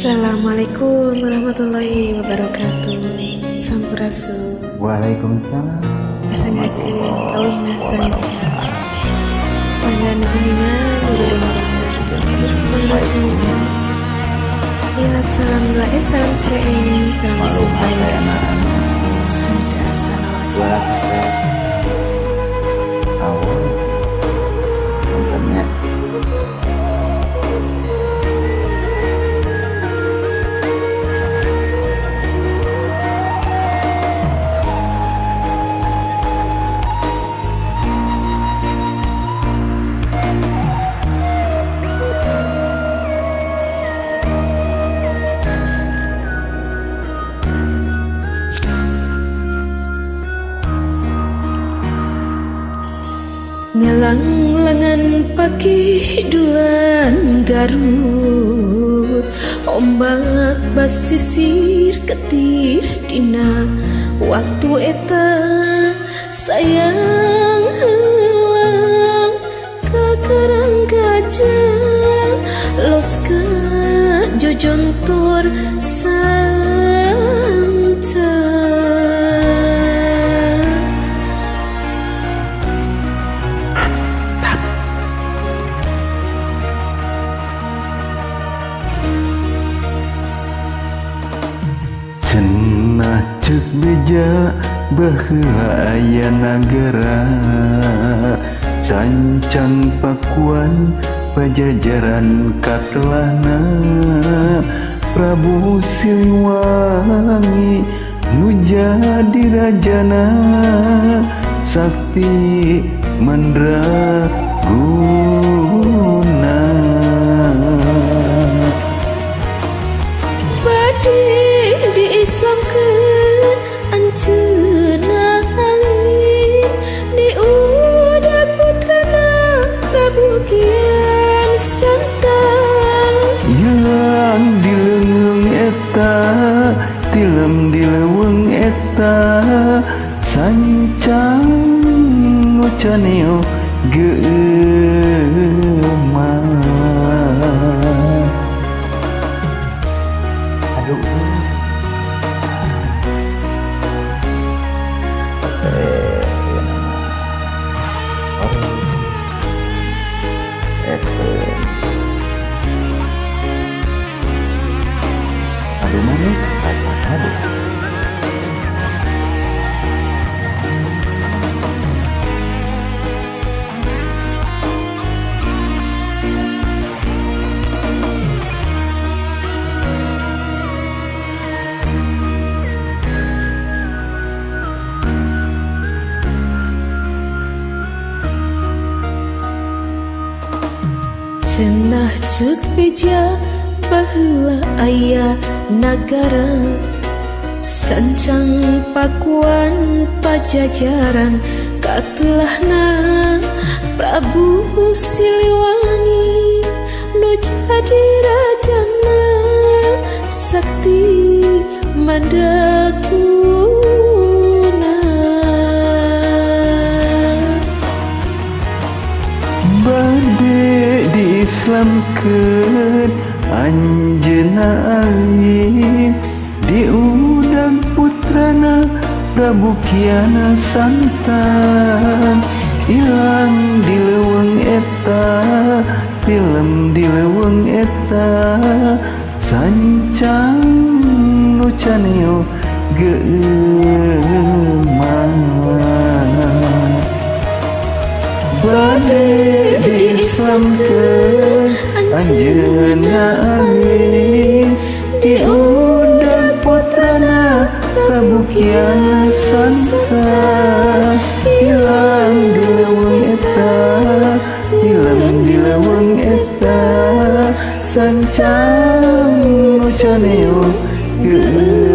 Assalamualaikum warahmatullahi wabarakatuh. Sampurasun. Waalaikumsalam. Sangakeun kawina sanca. Pangan kuningan udah terus mengucapkan ilak salam doa salam seing salam supaya sudah salawat. Awal kontennya Ngelang lengan pagi dulan Garut, ombak basisir ketir dina waktu eta sayang helang kakarang gajah los ke jojontor sanca. cenah cek beja baheula aya nagara sancang pakuan pajajaran katelana Prabu Siliwangi nu jadi rajana sakti mandraguna Islamkeun anceunna alim diudag putrana Prabu Kian Santang yang dileung eta tilem dileuweung eta sancang nu caneo geumah. Aduh aduh manis rasa kado. Cenah ceuk beja baheula aya nagara sancang pakuan pajajaran katelahna Prabu Siliwangi nu jadi rajana sakti mandraguna bade diislamkeun anjeunna alim diudag putrana Prabu Kian Santang ilang dileuweung eta tilem dileuweung eta sancang nu caneo geumah bade diislamkeun anjeunna alim diudag putrana Prabu Kian Santang ilang dileuweung eta tilem dileuweung eta sancang nu caneo geumah.